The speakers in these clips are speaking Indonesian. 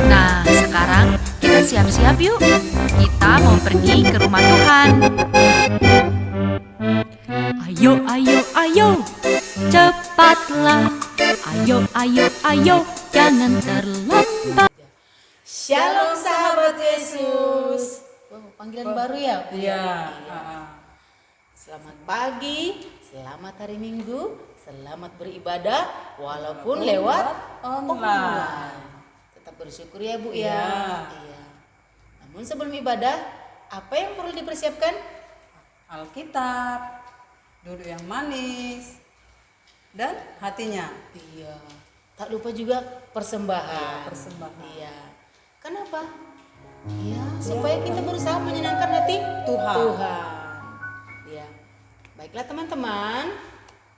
Nah, sekarang kita siap-siap yuk. Kita mau pergi ke rumah Tuhan. Ayo, ayo, ayo, cepatlah. Ayo, ayo, ayo, jangan terlambat. Shalom sahabat Yesus. Panggilan baru ya? Iya. Selamat pagi, selamat hari Minggu, selamat beribadah walaupun lewat online. Tetap bersyukur ya Bu ya. Iya. Namun sebelum ibadah, apa yang perlu dipersiapkan? Alkitab, duduk yang manis, dan hatinya. Iya. Tak lupa juga persembahan. Persembahan. Iya. Kenapa? Iya, supaya kita berusaha menyenangkan hati Tuhan. Iya. Baiklah teman-teman,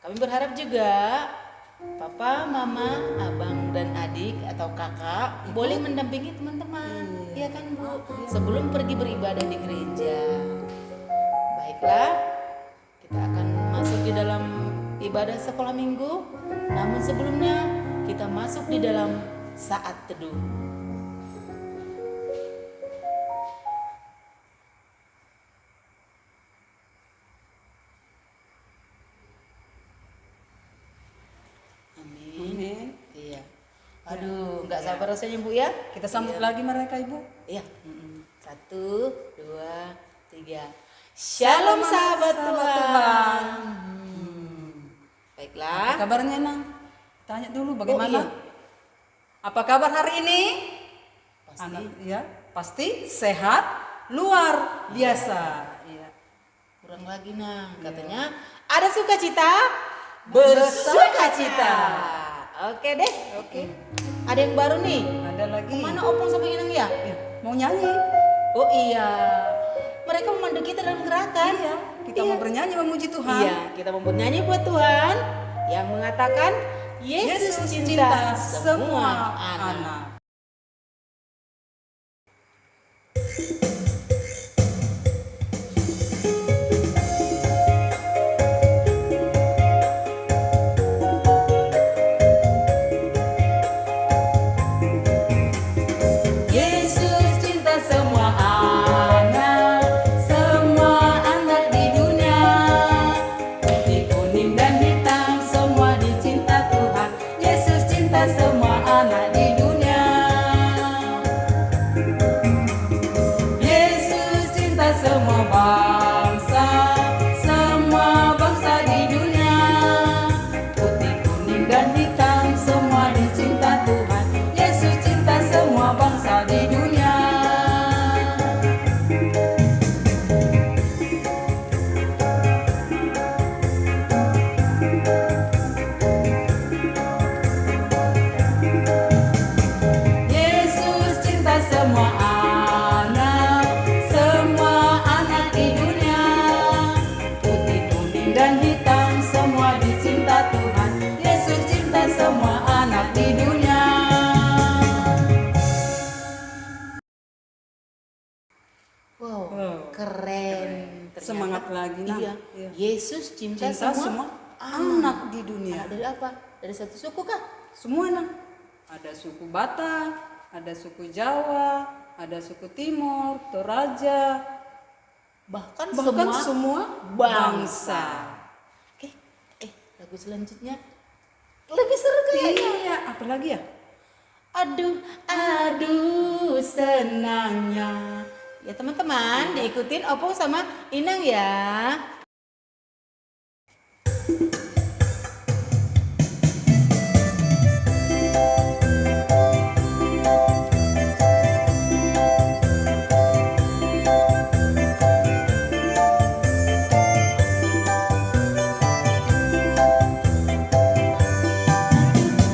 kami berharap juga Papa, Mama, Abang dan adik atau kakak boleh mendampingi teman-teman. Iya kan Bu? Sebelum pergi beribadah di gereja. Baiklah, kita akan masuk di dalam ibadah sekolah minggu. Namun sebelumnya kita masuk di dalam saat teduh. Amin. Iya. Aduh, nggak sabar rasanya Bu ya. Kita sambut lagi mereka Ibu. Iya. 1, 2, 3. Shalom sahabat Tuhan. Baiklah. Apa kabarnya Nang? Tanya dulu bagaimana? iya. Apa kabar hari ini? Pasti. Anak, ya, pasti sehat, luar biasa. Iya. Kurang lagi Nang. Katanya ada sukacita, bersukacita. Oke deh. Oke. Ada yang baru nih. Ada lagi. Mana Opung sama Inang ya? Mau nyanyi? Oh iya. Mereka memandu kita dalam gerakan. Iya. Kita mau bernyanyi memuji Tuhan. Iya, kita mau bernyanyi buat Tuhan yang mengatakan Yesus cinta semua anak. Yesus cinta semua anak di dunia. Putih, kuning dan hitam semua dicinta Tuhan. Yesus cinta semua anak di dunia. Yesus cinta semua bangsa di dunia. Putih, kuning dan hitam semua dicinta Tuhan. Yesus cinta semua bangsa di dunia. Yesus cinta semua anak di dunia. Putih, kuning dan hitam semua dicinta Tuhan. Yesus cinta semua anak di dunia. Wow, keren. Ternyata, Semangat lagi Nang. Iya. Iya. Yesus cinta, Cinta semua anak di dunia. Anak dari apa? Dari satu suku kah? Semua Nang. Ada suku Batak, ada suku Jawa, ada suku Timur, Toraja, Bahkan semua bangsa. Oke, lagu selanjutnya lebih seru kayaknya. Iya, apa lagi ya? Aduh senangnya. Ya teman-teman, diikutin Opung sama Inang ya.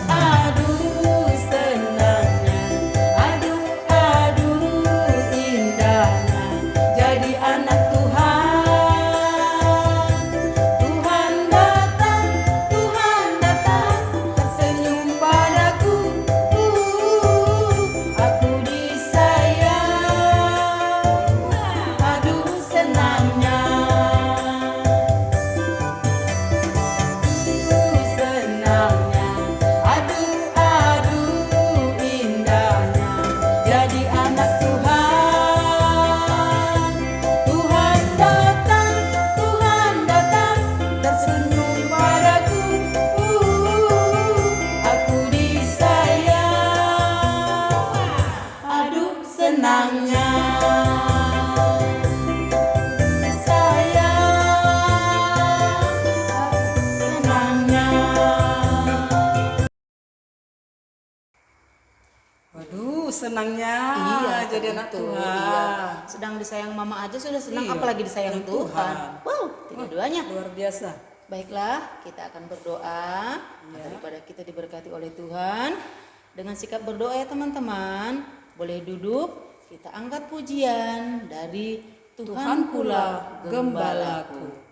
Aduh senangnya, aduh indahnya jadi anak Tuhan. senangnya jadi anak tuh, Tuhan. iya. Sedang disayang mama aja sudah senang, Iya, apalagi disayang dengan Tuhan. Tuhan. Wow, tidak duanya. Luar biasa. Baiklah, kita akan berdoa daripada kita diberkati oleh Tuhan. Dengan sikap berdoa ya teman-teman, boleh duduk, kita angkat pujian dari Tuhan pula gembalaku.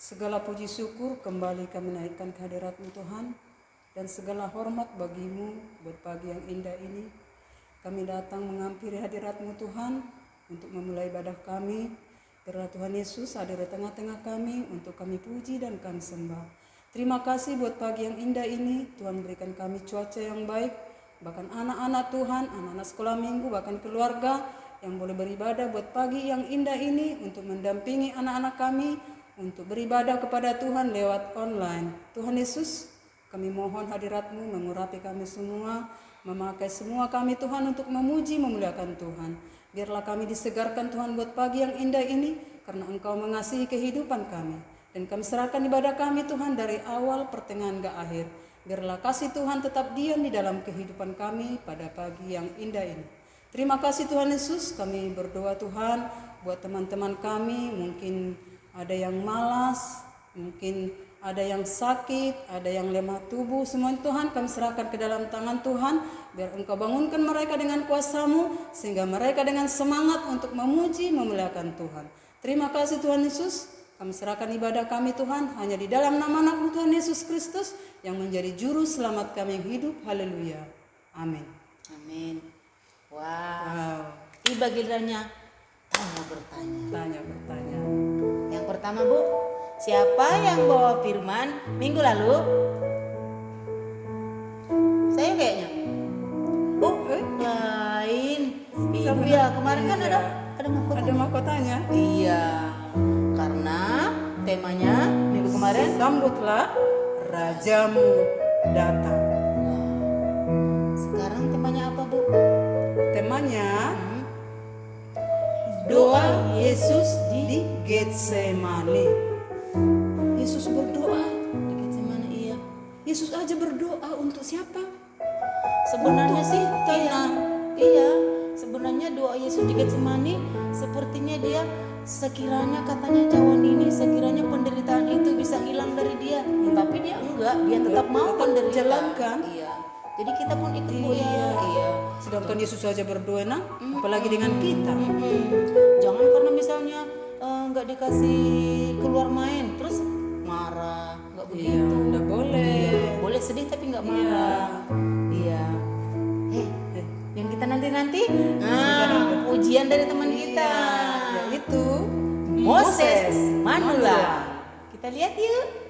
Segala puji syukur kembali kami naikkan ke hadirat-Mu Tuhan, dan segala hormat bagimu buat pagi yang indah ini. Kami datang menghampiri hadirat-Mu Tuhan untuk memulai ibadah kami. Biarlah Tuhan Yesus hadir di tengah-tengah kami untuk kami puji dan kami sembah. Terima kasih buat pagi yang indah ini. Tuhan berikan kami cuaca yang baik, bahkan anak-anak Tuhan, anak-anak sekolah minggu, bahkan keluarga yang boleh beribadah buat pagi yang indah ini untuk mendampingi anak-anak kami untuk beribadah kepada Tuhan lewat online. Tuhan Yesus, kami mohon hadirat-Mu mengurapi kami semua, memakai semua kami Tuhan untuk memuji memuliakan Tuhan. Biarlah kami disegarkan Tuhan buat pagi yang indah ini, karena Engkau mengasihi kehidupan kami. Dan kami serahkan ibadah kami Tuhan dari awal pertengahan ke akhir. Biarlah kasih Tuhan tetap diam di dalam kehidupan kami pada pagi yang indah ini. Terima kasih Tuhan Yesus, kami berdoa Tuhan buat teman-teman kami, mungkin ada yang malas, mungkin ada yang sakit, ada yang lemah tubuh. Semua Tuhan kami serahkan ke dalam tangan Tuhan. Biar Engkau bangunkan mereka dengan kuasa-Mu, sehingga mereka dengan semangat untuk memuji, memuliakan Tuhan. Terima kasih Tuhan Yesus. Kami serahkan ibadah kami Tuhan hanya di dalam nama anak Tuhan Yesus Kristus yang menjadi juru selamat kami yang hidup. Haleluya. Amin. Amin. Wow. Tiba gilirannya tanya bertanya. Yang pertama Bu, siapa yang bawa firman minggu lalu? Saya kayaknya. Oh, lain. Ibu ya, kemarin kan ada mahkota. Ada mahkotanya. Iya. Karena temanya minggu kemarin Sambutlah Rajamu datang. Sekarang temanya apa Bu? Temanya doa Yesus di Getsemani. Yesus berdoa Di Getsemani, iya. Yesus aja berdoa untuk siapa? Sebenarnya sih iya. Sebenarnya doa Yesus di Getsemani sepertinya dia sekiranya katanya cawan ini, sekiranya penderitaan itu bisa hilang dari dia. Tapi dia enggak, dia tetap mau penderitaan. Jalankan. Iya. Jadi kita pun ikut Bu ya. Iya. Sedangkan Yesus saja berdoa, apalagi dengan kita. Jangan karena misalnya nggak dikasih keluar main terus marah, nggak begitu. Iya, nggak boleh. Boleh sedih tapi nggak marah. Iya. Yang kita nanti ujian dari teman kita, Yaitu Moses Manula. Kita lihat yuk.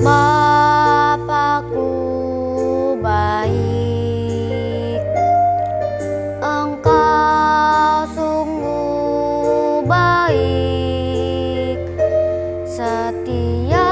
Bapakku baik, Engkau sungguh baik, setia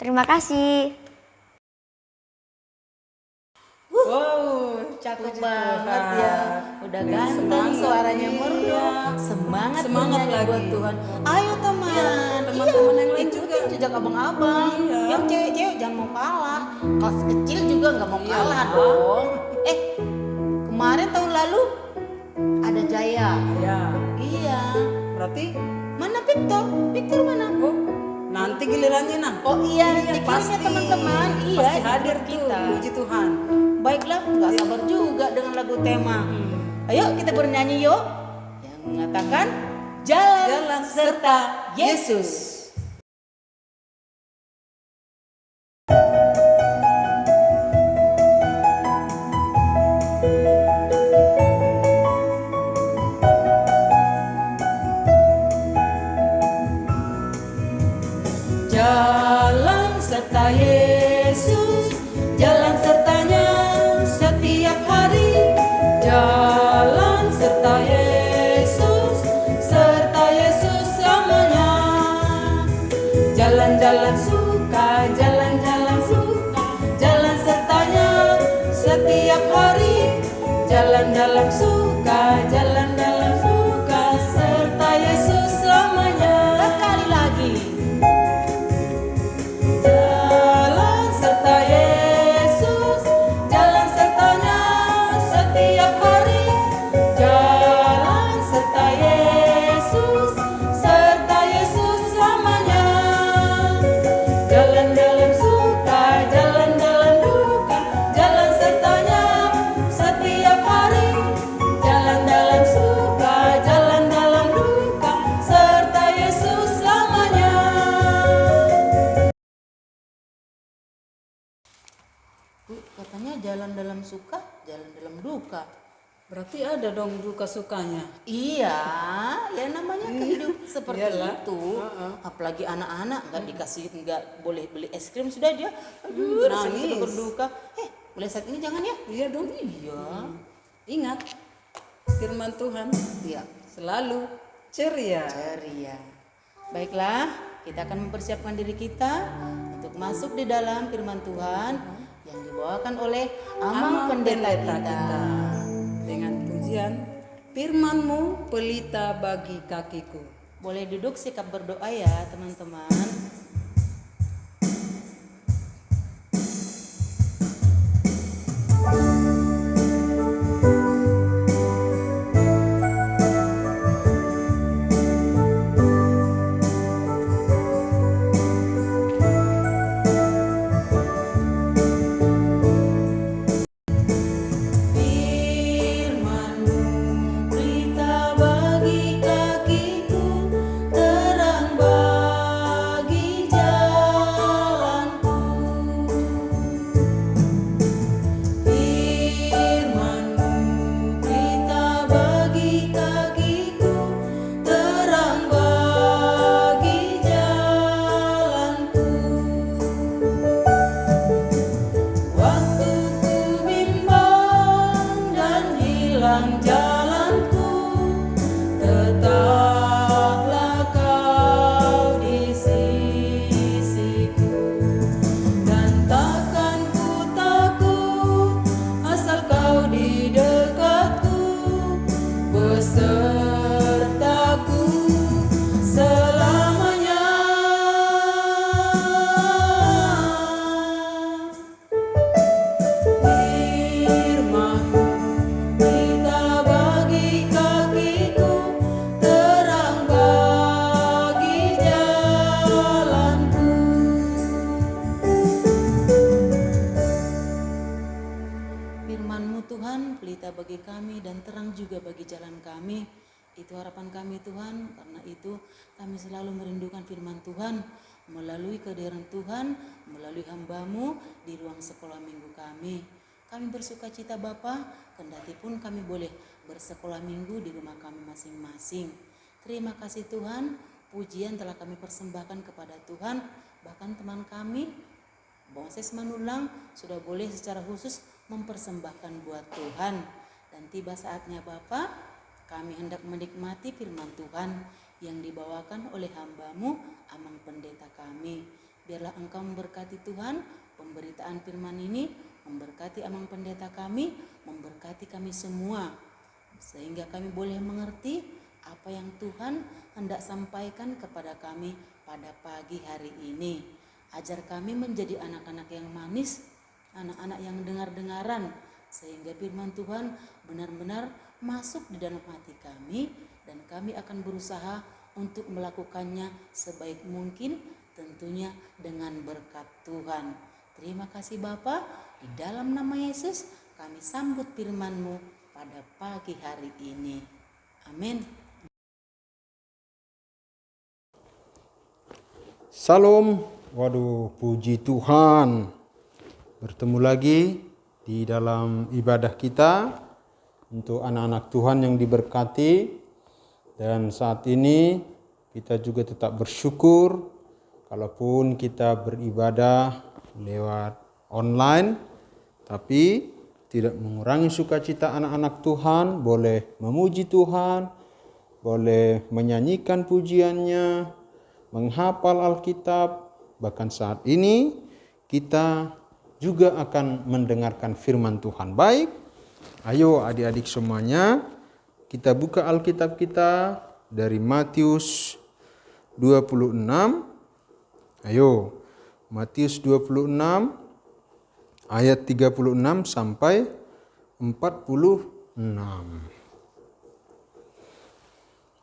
Terima kasih. Wow, Cakep puji banget Tuhan. ya. Udah ganteng, Semangat. suaranya merdu. Iya. Semangat Semangat bernyanyi lagi. buat Tuhan. Ayo teman. Iya, teman-teman yang lain ikutin juga. jejak abang-abang. Iya. Yang cewek-cewek jangan mau kalah. Kelas kecil juga nggak mau Iya. kalah dong. Kemarin tahun lalu ada Jaya. Ya, Iya. berarti Mana Victor? Victor mana? oh, nanti gilirannya nah. Oh iya, Iya, dikirimnya teman-teman. Iya, pasti di hadir grup kita. Puji Tuhan. Baiklah, nggak sabar juga dengan lagu tema. Ayo kita bernyanyi yuk. Yang mengatakan jalan serta Yesus. Jalan serta Yesus, jalan sertanya setiap hari. Jalan serta Yesus, serta Yesus selamanya. Jalan-jalan suka, jalan-jalan suka, jalan sertanya setiap hari. Jalan-jalan suka, jalan-jalan suka, serta Yesus selamanya. Sekali lagi. Jalan serta Yesus, jalan sertanya setiap hari. Jalan serta Yesus, serta Yesus selamanya. Jalan-jalan suka, jalan-jalan duka, jalan sertanya setiap hari. Jalan-jalan suka, jalan-jalan duka, serta Yesus selamanya. Bu, katanya jalan dalam suka, jalan dalam duka. Berarti ada dong duka sukanya. Iya, ya namanya kehidupan seperti Iyalah. itu. Apalagi anak-anak nggak dikasih, nggak boleh beli es krim sudah dia, aduh, rasanya nangis. sudah berduka. Mulai saat ini jangan ya. Iya dong. Iya, Ingat, firman Tuhan iya, selalu ceria. ceria. Baiklah, kita akan mempersiapkan diri kita untuk masuk di dalam firman Tuhan yang dibawakan oleh Amang Pendeta kita. Dengan pujian, firman-Mu pelita bagi kakiku. Boleh duduk sikap berdoa ya teman-teman. Firman-Mu pelita bagi kakiku, terang bagi jalanku. Firman-Mu pelita bagi kakiku, terang bagi jalanku. Waktu ku bimbang dan hilang jalanku, tetaplah Kau di sisiku. Dan takkan ku takut asal Kau di dekatku, besertaku selamanya. Firman-Mu pelita bagi kakiku, terang bagi jalanku. Firman-Mu Tuhan pelita bagi kami dan terang juga bagi jalan kami. Itu harapan kami Tuhan, karena itu kami selalu merindukan firman Tuhan melalui kehadiran Tuhan, melalui hamba-Mu di ruang sekolah minggu kami. Kami bersuka cita Bapa, kendati pun kami boleh bersekolah minggu di rumah kami masing-masing. Terima kasih Tuhan, pujian telah kami persembahkan kepada Tuhan, bahkan teman kami Moses Manulang sudah boleh secara khusus mempersembahkan buat Tuhan. Dan tiba saatnya Bapa, kami hendak menikmati firman Tuhan yang dibawakan oleh hamba-Mu, Amang Pendeta kami. Biarlah Engkau memberkati Tuhan pemberitaan firman ini, memberkati Amang Pendeta kami, memberkati kami semua. Sehingga kami boleh mengerti apa yang Tuhan hendak sampaikan kepada kami pada pagi hari ini. Ajar kami menjadi anak-anak yang manis, anak-anak yang dengar-dengaran, sehingga firman Tuhan benar-benar masuk di dalam hati kami, dan kami akan berusaha untuk melakukannya sebaik mungkin, tentunya dengan berkat Tuhan. Terima kasih Bapa, di dalam nama Yesus kami sambut firman-Mu pada pagi hari ini. Amin. Salam, waduh puji Tuhan. Bertemu lagi di dalam ibadah kita untuk anak-anak Tuhan yang diberkati. Dan saat ini kita juga tetap bersyukur kalaupun kita beribadah lewat online, tapi tidak mengurangi sukacita anak-anak Tuhan, boleh memuji Tuhan, boleh menyanyikan pujiannya, menghafal Alkitab. Bahkan saat ini kita juga akan mendengarkan firman Tuhan. Baik, ayo adik-adik semuanya, kita buka Alkitab kita dari Matius 26. Ayo, Matius 26 ayat 36 sampai 46.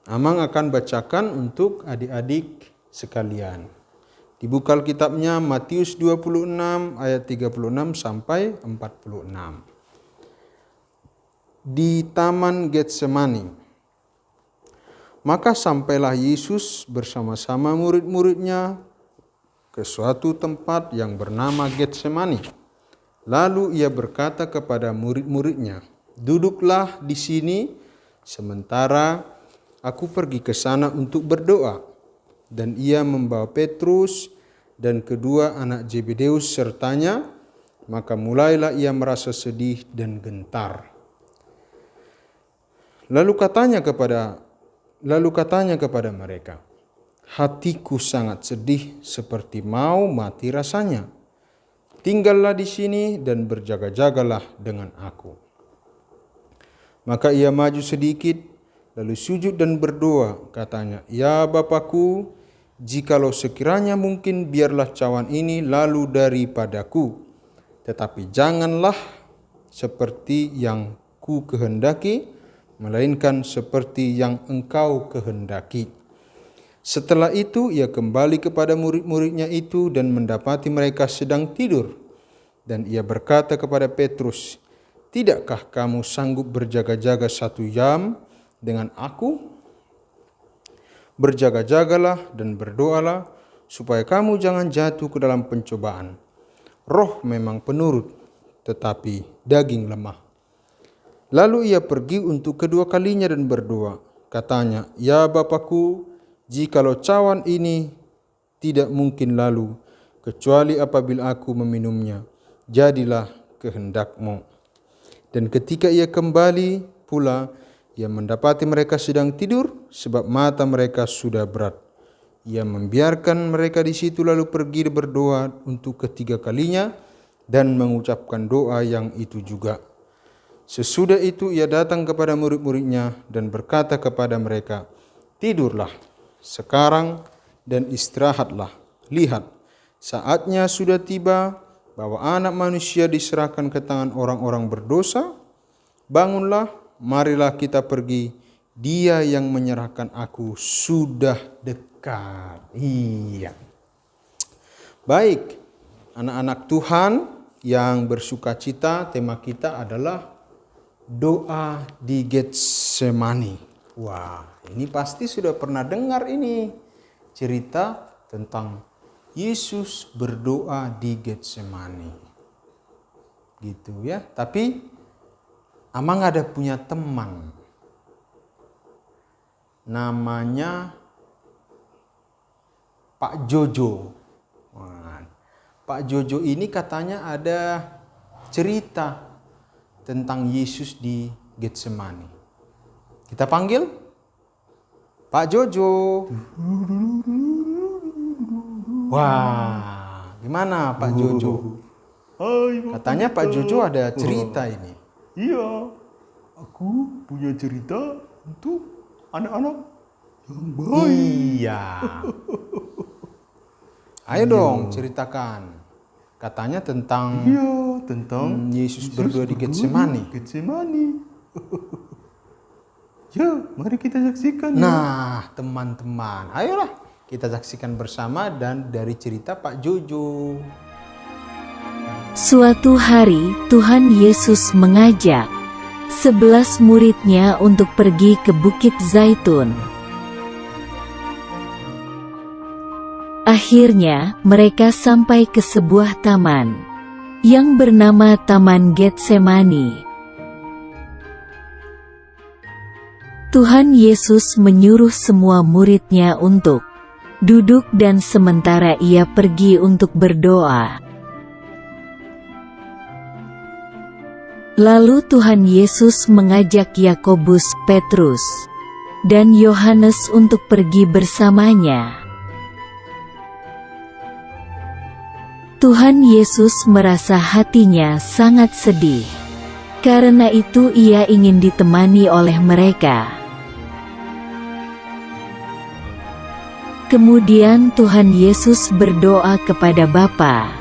Amang akan bacakan untuk adik-adik sekalian. Dibuka Alkitabnya Matius 26 ayat 36 sampai 46. Di Taman Getsemani. Maka sampailah Yesus bersama-sama murid-muridnya ke suatu tempat yang bernama Getsemani. Lalu ia berkata kepada murid-muridnya, "Duduklah di sini sementara aku pergi ke sana untuk berdoa." Dan ia membawa Petrus dan kedua anak Zebedeus sertanya, maka mulailah ia merasa sedih dan gentar. Lalu katanya kepada mereka, "Hatiku sangat sedih seperti mau mati rasanya. Tinggallah di sini dan berjaga-jagalah dengan aku." Maka ia maju sedikit, lalu sujud dan berdoa, katanya, "Ya Bapakku, jikalau sekiranya mungkin, biarlah cawan ini lalu daripadaku. Tetapi janganlah seperti yang ku kehendaki, melainkan seperti yang Engkau kehendaki." Setelah itu ia kembali kepada murid-muridnya itu dan mendapati mereka sedang tidur. Dan ia berkata kepada Petrus, "Tidakkah kamu sanggup berjaga-jaga 1 jam dengan aku? Berjaga-jagalah dan berdoalah, supaya kamu jangan jatuh ke dalam pencobaan. Roh memang penurut, tetapi daging lemah." Lalu ia pergi untuk kedua kalinya dan berdoa. Katanya, "Ya Bapakku, jikalau cawan ini tidak mungkin lalu, kecuali apabila aku meminumnya, jadilah kehendak-Mu." Dan ketika ia kembali pula, ia mendapati mereka sedang tidur, sebab mata mereka sudah berat. Ia membiarkan mereka di situ lalu pergi berdoa untuk ketiga kalinya dan mengucapkan doa yang itu juga. Sesudah itu ia datang kepada murid-muridnya dan berkata kepada mereka, "Tidurlah sekarang dan istirahatlah. Lihat, saatnya sudah tiba bahwa Anak Manusia diserahkan ke tangan orang-orang berdosa. Bangunlah, marilah kita pergi. Dia yang menyerahkan aku sudah dekat." Iya. Baik, anak-anak Tuhan yang bersukacita, tema kita adalah doa di Getsemani. Wah, ini pasti sudah pernah dengar ini cerita tentang Yesus berdoa di Getsemani. Gitu ya. Tapi Amang ada punya teman. Namanya Pak Jojo. Wah, Pak Jojo ini katanya ada cerita tentang Yesus di Getsemani. Kita panggil Pak Jojo. Wah, gimana Pak Jojo? Hai, Bapak Katanya Pak Gita. Jojo ada cerita ini. Iya, aku punya cerita untuk anak-anak yang baik. Iya. Ayo dong ceritakan. Katanya tentang Iya, tentang Yesus berdua di Getsemani. Getsemani. Ya, mari kita saksikan. Ya. Nah, teman-teman, ayolah kita saksikan bersama dan dari cerita Pak Jojo. Suatu hari Tuhan Yesus mengajak 11 muridnya untuk pergi ke Bukit Zaitun. Akhirnya mereka sampai ke sebuah taman yang bernama Taman Getsemani. Tuhan Yesus menyuruh semua muridnya untuk duduk dan sementara ia pergi untuk berdoa. Lalu Tuhan Yesus mengajak Yakobus, Petrus, dan Yohanes untuk pergi bersamanya. Tuhan Yesus merasa hatinya sangat sedih. Karena itu ia ingin ditemani oleh mereka. Kemudian Tuhan Yesus berdoa kepada Bapa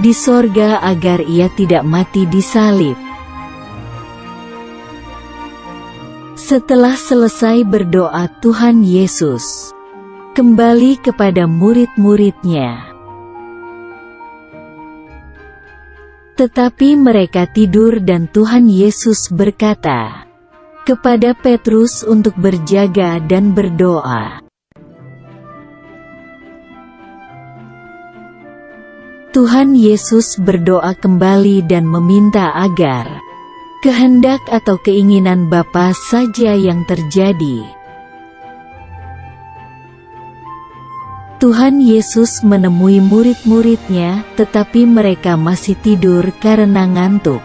di sorga agar ia tidak mati di salib. Setelah selesai berdoa Tuhan Yesus kembali kepada murid-muridnya. Tetapi mereka tidur dan Tuhan Yesus berkata kepada Petrus untuk berjaga dan berdoa. Tuhan Yesus berdoa kembali dan meminta agar kehendak atau keinginan Bapa saja yang terjadi. Tuhan Yesus menemui murid-muridnya, tetapi mereka masih tidur karena ngantuk.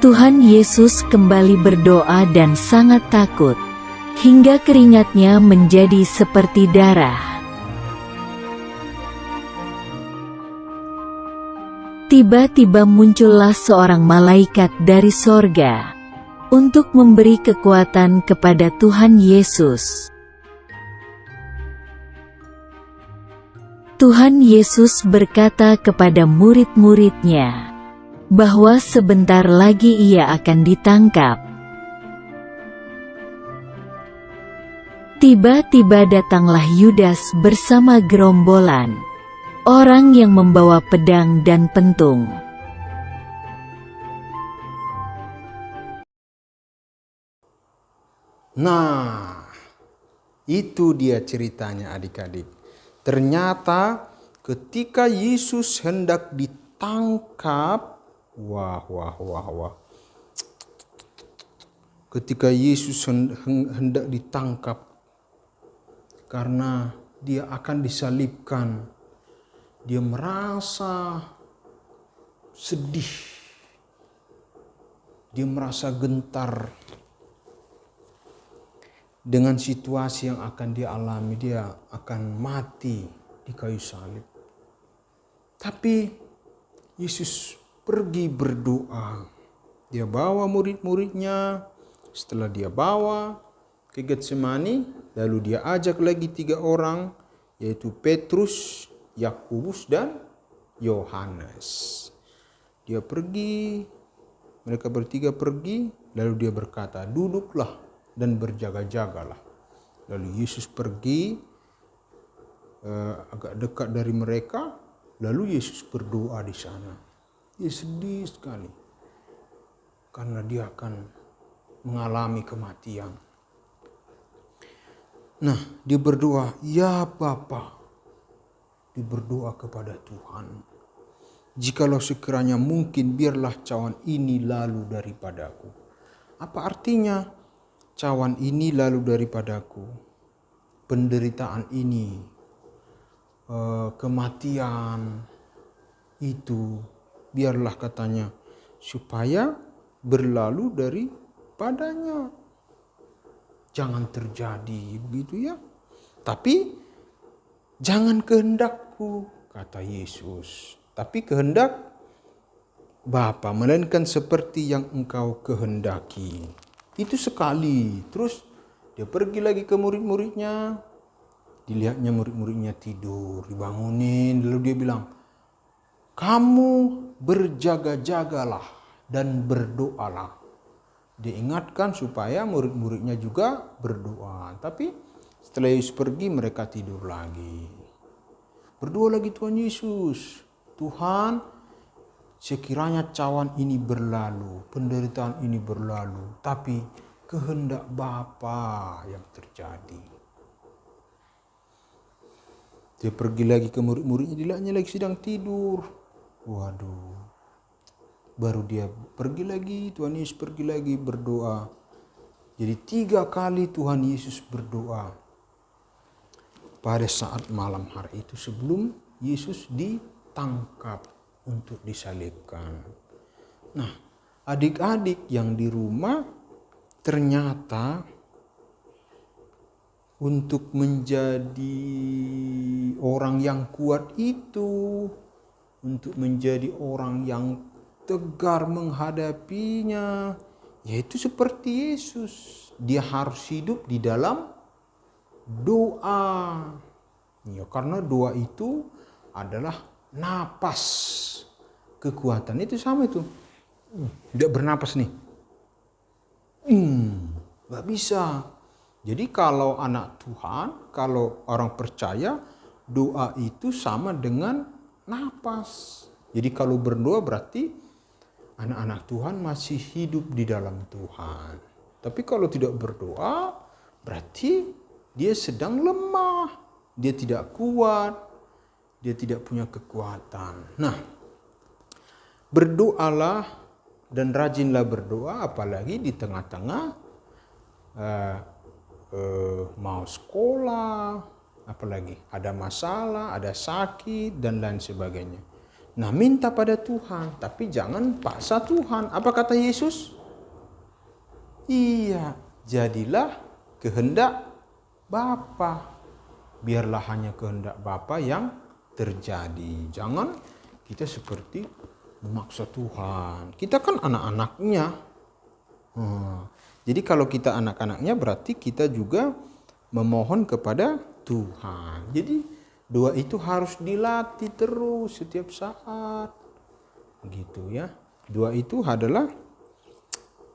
Tuhan Yesus kembali berdoa dan sangat takut, hingga keringatnya menjadi seperti darah. Tiba-tiba muncullah seorang malaikat dari sorga untuk memberi kekuatan kepada Tuhan Yesus. Tuhan Yesus berkata kepada murid-muridnya bahwa sebentar lagi ia akan ditangkap. Tiba-tiba datanglah Yudas bersama gerombolan orang yang membawa pedang dan pentung. Nah, itu dia ceritanya adik-adik. Ternyata ketika Yesus hendak ditangkap, ketika Yesus hendak ditangkap karena dia akan disalibkan, dia merasa sedih, dia merasa gentar dengan situasi yang akan dia alami. Dia akan mati di kayu salib. Tapi Yesus pergi berdoa. Dia bawa murid-muridnya. Setelah dia bawa ke Getsemani, lalu dia ajak lagi 3 orang, yaitu Petrus, Yakobus, dan Yohanes. Dia pergi, mereka bertiga pergi, lalu dia berkata, duduklah dan berjaga-jagalah. Lalu Yesus pergi agak dekat dari mereka, lalu Yesus berdoa di sana. Dia sedih sekali karena dia akan mengalami kematian. Nah, dia berdoa, ya Bapa, dia berdoa kepada Tuhan, jikalau sekiranya mungkin biarlah cawan ini lalu daripadaku. Apa artinya cawan ini lalu daripadaku? Penderitaan ini, kematian itu, biarlah katanya, supaya berlalu daripadanya. Jangan terjadi begitu ya. Tapi Jangan kehendakku, kata Yesus, tapi kehendak Bapa, melainkan seperti yang engkau kehendaki. Itu sekali. Terus dia pergi lagi ke murid-muridnya. Dilihatnya murid-muridnya tidur, dibangunin. Lalu dia bilang, kamu berjaga-jagalah dan berdoalah. Dia ingatkan supaya murid-muridnya juga berdoa. Tapi setelah Yesus pergi, mereka tidur lagi. Berdoa lagi Tuhan Yesus. Tuhan, sekiranya cawan ini berlalu, penderitaan ini berlalu, tapi kehendak Bapa yang terjadi. Dia pergi lagi ke murid-muridnya, dilihatnya lagi sedang tidur. Waduh. Baru dia pergi lagi, Tuhan Yesus pergi lagi berdoa. Jadi 3 kali Tuhan Yesus berdoa pada saat malam hari itu sebelum Yesus ditangkap untuk disalibkan. Nah, adik-adik yang di rumah ternyata untuk menjadi orang yang kuat itu, untuk menjadi orang yang tegar menghadapinya, yaitu seperti Yesus. Dia harus hidup di dalam doa. Ya, karena doa itu adalah napas kekuatan. Itu sama itu. Tidak bernapas nih. Gak bisa. Jadi kalau anak Tuhan, kalau orang percaya, doa itu sama dengan napas. Jadi kalau berdoa berarti anak-anak Tuhan masih hidup di dalam Tuhan. Tapi kalau tidak berdoa berarti dia sedang lemah. Dia tidak kuat. Dia tidak punya kekuatan. Nah, berdoalah dan rajinlah berdoa, apalagi di tengah-tengah mau sekolah, apalagi ada masalah, ada sakit dan lain sebagainya. Nah, minta pada Tuhan, tapi jangan paksa Tuhan. Apa kata Yesus? Iya, jadilah kehendak Bapa. Biarlah hanya kehendak Bapa yang terjadi. Jangan kita seperti memaksa Tuhan. Kita kan anak-anaknya. Jadi kalau kita anak-anaknya berarti kita juga memohon kepada Tuhan. Jadi doa itu harus dilatih terus setiap saat. Gitu ya. Doa itu adalah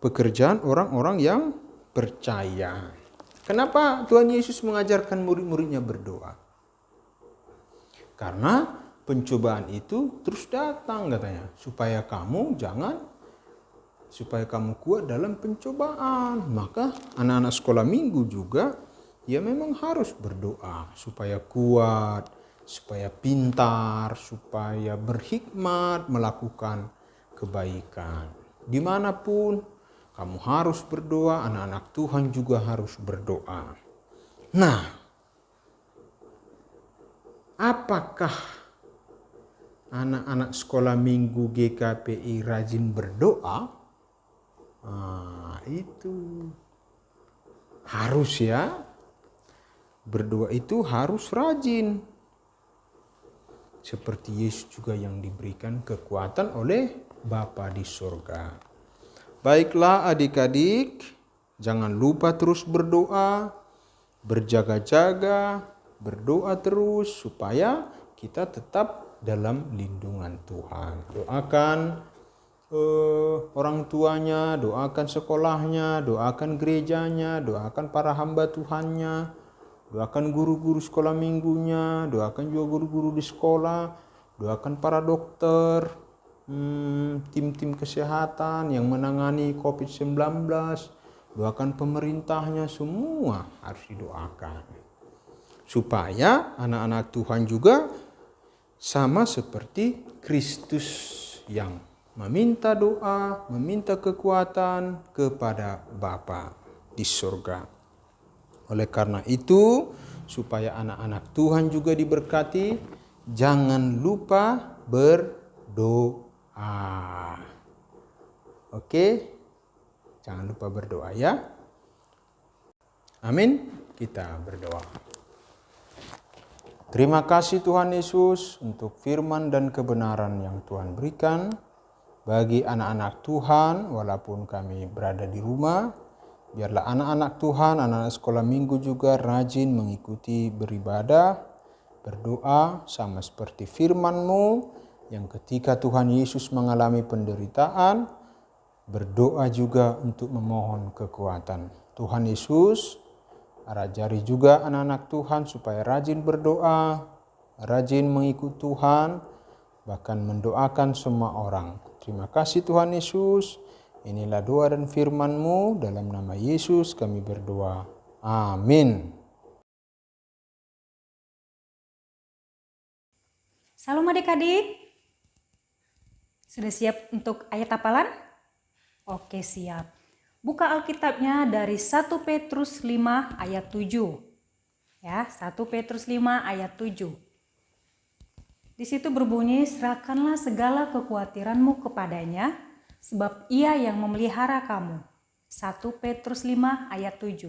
pekerjaan orang-orang yang percaya. Kenapa Tuhan Yesus mengajarkan murid-muridnya berdoa? Karena pencobaan itu terus datang katanya. Supaya kamu kuat dalam pencobaan. Maka anak-anak sekolah minggu juga ya memang harus berdoa. Supaya kuat, supaya pintar, supaya berhikmat melakukan kebaikan. Dimanapun kamu harus berdoa, anak-anak Tuhan juga harus berdoa. Nah, apakah anak-anak sekolah minggu GKPI rajin berdoa? Itu harus ya. Berdoa itu harus rajin. Seperti Yesus juga yang diberikan kekuatan oleh Bapa di surga. Baiklah adik-adik, jangan lupa terus berdoa, berjaga-jaga, berdoa terus supaya kita tetap dalam lindungan Tuhan. Doakan orang tuanya, doakan sekolahnya, doakan gerejanya, doakan para hamba Tuhannya, doakan guru-guru sekolah minggunya, doakan juga guru-guru di sekolah, doakan para dokter, tim-tim kesehatan yang menangani COVID-19, doakan pemerintahnya, semua harus didoakan. Supaya anak-anak Tuhan juga sama seperti Kristus yang meminta doa, meminta kekuatan kepada Bapa di surga. Oleh karena itu, supaya anak-anak Tuhan juga diberkati, jangan lupa berdoa. Oke, jangan lupa berdoa ya. Amin. Kita berdoa. Terima kasih Tuhan Yesus untuk firman dan kebenaran yang Tuhan berikan bagi anak-anak Tuhan walaupun kami berada di rumah. Biarlah anak-anak Tuhan, anak-anak sekolah minggu juga rajin mengikuti beribadah, berdoa sama seperti firman-Mu yang ketika Tuhan Yesus mengalami penderitaan, berdoa juga untuk memohon kekuatan. Tuhan Yesus, ajari juga anak-anak Tuhan supaya rajin berdoa, rajin mengikut Tuhan, bahkan mendoakan semua orang. Terima kasih Tuhan Yesus. Inilah doa dan firman-Mu, dalam nama Yesus kami berdoa. Amin. Salam adik-adik. Sudah siap untuk ayat hafalan? Oke, siap. Buka Alkitabnya dari 1 Petrus 5 ayat 7. Ya, 1 Petrus 5 ayat 7. Di situ berbunyi, serahkanlah segala kekhawatiranmu kepadanya, sebab ia yang memelihara kamu. 1 Petrus 5 ayat 7.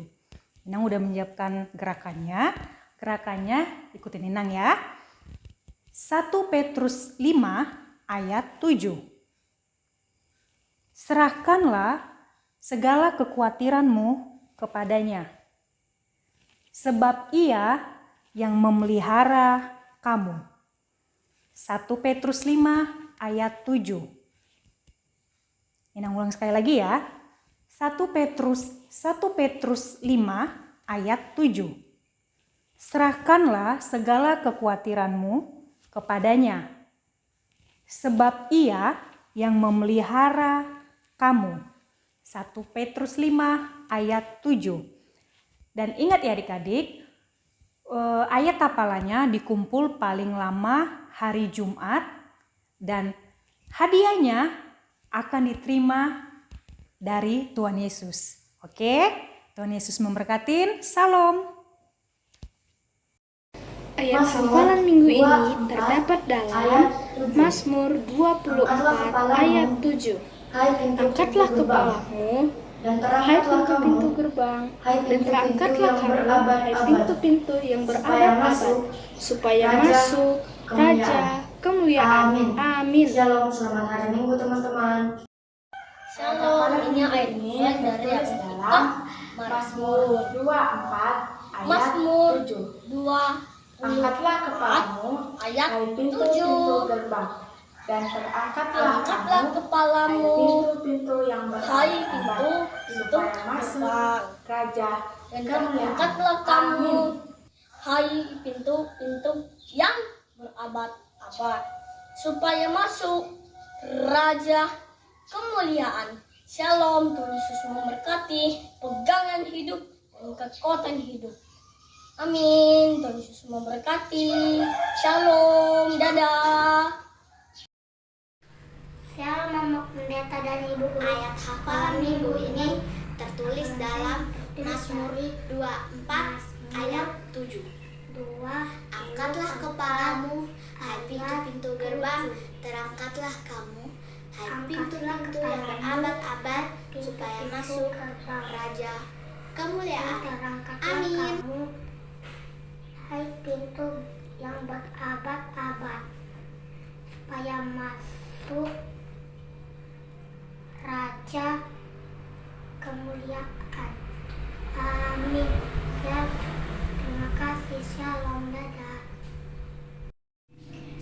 Inang udah menyiapkan gerakannya. Gerakannya ikutin Inang ya. 1 Petrus 5 ayat 7. Serahkanlah segala kekhawatiranmu kepadanya, sebab ia yang memelihara kamu. 1 Petrus 5 ayat 7. Inang ulang sekali lagi ya. 1 Petrus 5 ayat 7. Serahkanlah segala kekhawatiranmu kepadanya, sebab ia yang memelihara kamu. 1 Petrus 5 ayat 7. Dan ingat ya adik-adik, ayat hafalannya dikumpul paling lama hari Jumat dan hadiahnya akan diterima dari Tuhan Yesus. Oke, Tuhan Yesus memberkatin. Salam. Ayat hafalan minggu ini terdapat dalam Mazmur 24 ayat 7. Angkatlah kepalamu, hai pintu-pintu gerbang, dan terangkatlah kamu, hai pintu-pintu yang berabad-abad, supaya masuk Raja kemuliaan. Amin. Shalom, selamat hari Minggu teman-teman. Shalom, ini ayatnya dari yang dalam Mazmur 24 ayat 7. Angkatlah kepalamu, ayat hai 7. pintu-pintu gerbang, dan terangkatlah kamu, kepalamu, hai pintu-pintu yang hai berabad-abad, pintu supaya masuk Raja dan kemuliaan. terangkatlah kamu, Amin. hai pintu-pintu yang berabad-abad, supaya masuk Raja kemuliaan. Shalom, Tuhan Yesus memberkati pegangan hidup dan kekuatan hidup. Amin. Tuhan Yesus memberkati. Shalom. Dadah. Shalom Mama Pendeta dan Ibu Guru. Ayat hafalan minggu ini tertulis dalam Mazmur 24 ayat 7. Angkatlah kepalamu, hai pintu-pintu gerbang, terangkatlah kamu, hai pintu-pintu yang berabad-abad, supaya masuk Raja kemuliaan. Amin. Hai pintu yang berabad-abad, supaya masuk Raja kemuliaan. Amin. Terima kasih. Shalom. Dadah.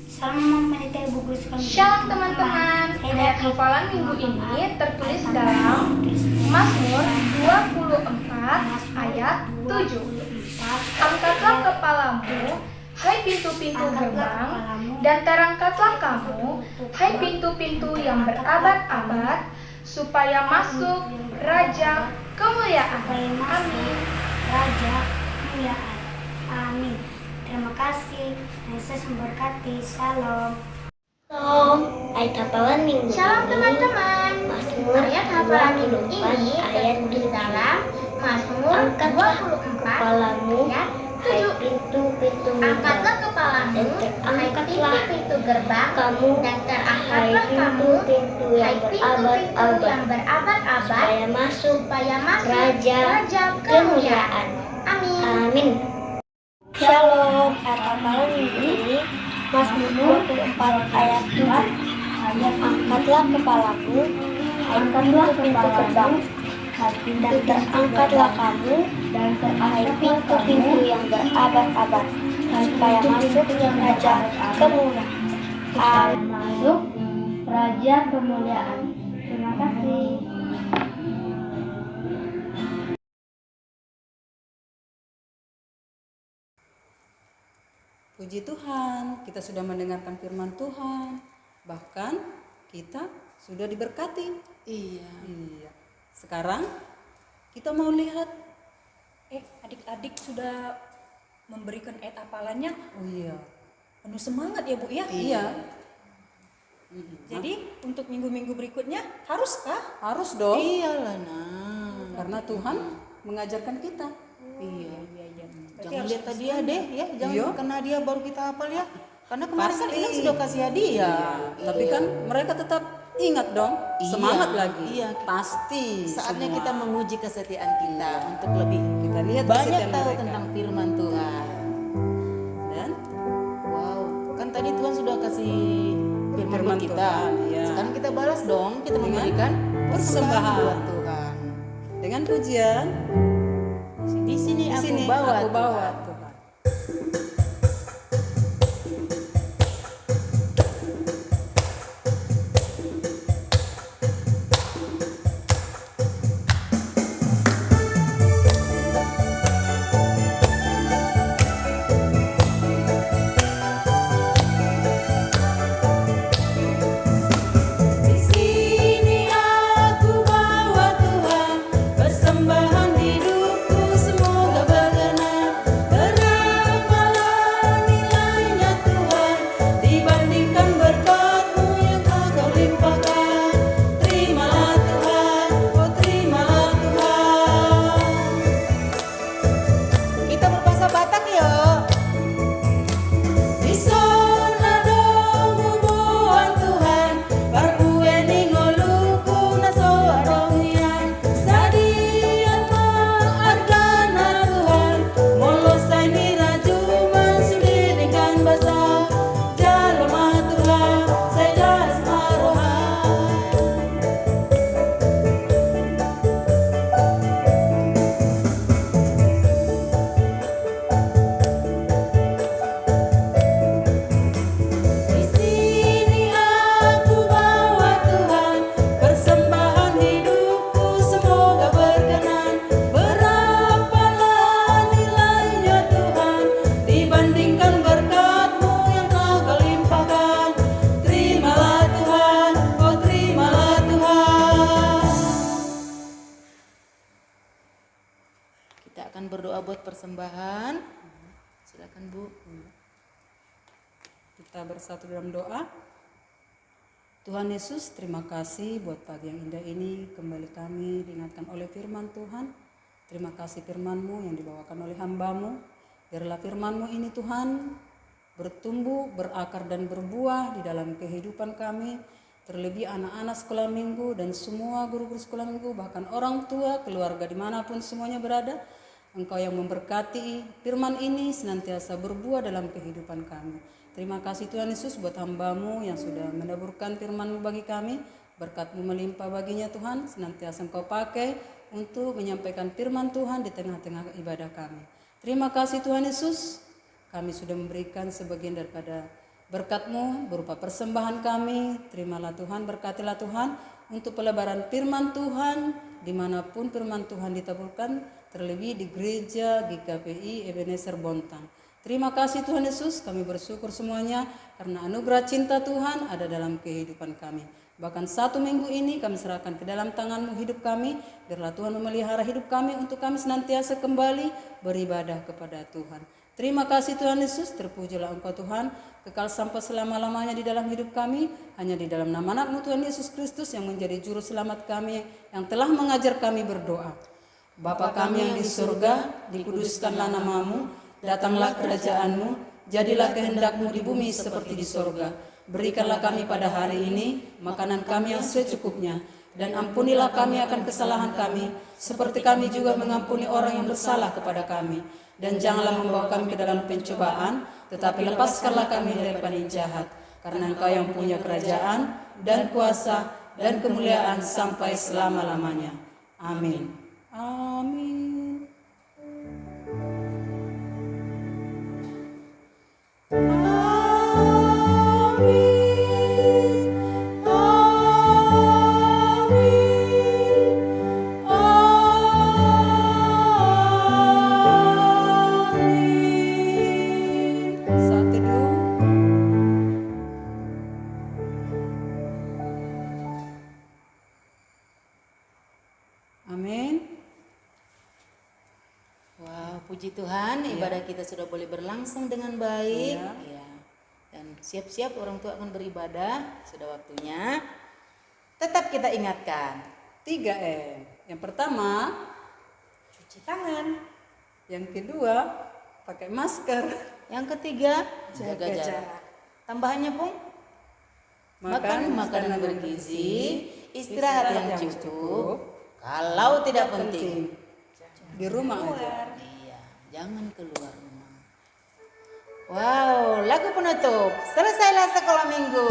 Salam Pendeta Ibu Guru sekalian. Shalom teman-teman. Ayat hafalan minggu ini tertulis dalam Mazmur 24 ayat 7. Angkatlah kepalamu, hai pintu-pintu gerbang, dan terangkatlah kamu, hai pintu-pintu yang berabad-abad, supaya masuk Raja kemuliaan. Amin. Raja kemuliaan. Amin. Terima kasih. Yesus memberkati. Shalom. Shalom. Ayat hafalan minggu Shalom ini. teman-teman. Mazmur Ayat hafalan minggu 24 ini ayat tertulis 7. dalam Mazmur Angkatlah 24 kepalamu, ayat hai 7. pintu-pintu Angkatlah gerbang, kepalamu, dan hai terangkatlah pintu-pintu gerbang, kamu, dan hai terangkatlah kamu, pintu-pintu hai yang pintu-pintu yang berabad-abad, berabad-abad, supaya masuk supaya masuk Raja Raja kemuliaan. Amin. Amin. Shalom. Ayat hafalan minggu ini Mazmur 24 ayat 7. Angkatlah kepalamu, angkatlah pintu gerbang, dan terangkatlah kamu, hai pintu-pintu yang berabad-abad, supaya masuk Raja Kemuliaan. Masuk Raja Kemuliaan. Terima kasih. Puji Tuhan, kita sudah mendengarkan firman Tuhan. Bahkan kita sudah diberkati. Iya. Sekarang kita mau lihat. Adik-adik sudah memberikan ayat hafalannya. Oh iya. Penuh semangat ya Bu ya? Iya. Jadi untuk minggu-minggu berikutnya haruskah? Harus dong. Iyalah nah. Karena Tuhan mengajarkan kita. Iya. Berarti Jangan harus lihat hadiah deh ya, jangan Iya. kena hadiah baru kita hafal ya. Karena kemarin kan Pasti. Inang sudah kasih hadiah. Tapi kan mereka tetap ingat dong. Iya. Semangat lagi. Iya. Pasti. Saatnya semua. kita menguji kesetiaan kita untuk lebih Kita lihat banyak kesetiaan tahu mereka. tentang firman Tuhan. Dan Wow, kan tadi Tuhan sudah kasih firman Firman buat kita. Tuhan, iya. Sekarang kita balas dong, kita Dengan memberikan persembahan buat Tuhan. dengan pujian Di sini di aku sini bawa, aku bawa Tuhan. Tuhan. Di sini aku bawa Tuhan, persembahan hidupku semoga berkenan. Berapalah nilainya Tuhan dibandingkan berkat-Mu yang Kau limpahkan. Terimalah Tuhan, oh terimalah Tuhan. Kita berbahasa Batak yuk. Di sana dong hubungan Tuhan, barbue ni ngoluku na soadongian. Sadian maargana Tuhan, molosai ni rajuman suli dengan basa. Jalma Tuhan, saya jas marohan. Di sini aku bawa Tuhan, persembahan hidupku semoga berkenan. Berapalah nilainya Tuhan dibandingkan berkat-Mu yang Kau limpahkan. Terimalah Tuhan, oh terimalah Tuhan. Kita akan berdoa buat persembahan. Silakan Bu. Kita bersatu dalam doa. Tuhan Yesus, terima kasih buat pagi yang indah ini. Kembali kami diingatkan oleh firman Tuhan. Terima kasih firman-Mu yang dibawakan oleh hamba-Mu. Biarlah firman-Mu ini Tuhan bertumbuh, berakar dan berbuah di dalam kehidupan kami. Terlebih anak-anak sekolah minggu dan semua guru-guru sekolah minggu, bahkan orang tua, keluarga dimanapun semuanya berada. Engkau yang memberkati firman ini senantiasa berbuah dalam kehidupan kami. Terima kasih Tuhan Yesus buat hamba-Mu yang sudah menaburkan firman-Mu bagi kami. Berkat-Mu melimpah baginya Tuhan, senantiasa Engkau pakai untuk menyampaikan firman Tuhan di tengah-tengah ibadah kami. Terima kasih Tuhan Yesus, kami sudah memberikan sebagian daripada berkat-Mu berupa persembahan kami. Terimalah Tuhan, berkatilah Tuhan untuk pelebaran firman Tuhan dimanapun firman Tuhan ditaburkan, terlebih di gereja GKPI Ebenezer Bontang. Terima kasih Tuhan Yesus, kami bersyukur semuanya karena anugerah cinta Tuhan ada dalam kehidupan kami. Bahkan 1 minggu ini kami serahkan ke dalam tangan-Mu hidup kami. Biarlah Tuhan memelihara hidup kami untuk kami senantiasa kembali beribadah kepada Tuhan. Terima kasih Tuhan Yesus, terpujilah Engkau Tuhan, kekal sampai selama-lamanya di dalam hidup kami. Hanya di dalam nama anak-Mu Tuhan Yesus Kristus yang menjadi juru selamat kami, yang telah mengajar kami berdoa. Bapa kami yang di surga, dikuduskanlah nama-Mu, datanglah kerajaan-Mu, jadilah kehendak-Mu di bumi seperti di surga. Berikanlah kami pada hari ini makanan kami yang secukupnya, Dan ampunilah kami akan kesalahan kami, seperti kami juga mengampuni orang yang bersalah kepada kami. Dan janganlah membawa kami ke dalam pencobaan, tetapi lepaskanlah kami daripada yang jahat. Karena Engkau yang punya kerajaan, dan kuasa, dan kemuliaan sampai selama-lamanya. Amin. Amin. Saat teduh. Amin. Wow, puji Tuhan, ibadah kita sudah boleh berlangsung dengan baik. Ya. Dan siap-siap orang tua akan beribadah, sudah waktunya. Tetap kita ingatkan 3M. Yang pertama, cuci tangan. Yang kedua, pakai masker. Yang ketiga, jaga jarak. Tambahannya, Pung? Makan makanan bergizi, istirahat yang cukup. Kalau tidak penting, di rumah aja. Iya, jangan keluar rumah. Wow, lagu penutup. Selesailah sekolah minggu.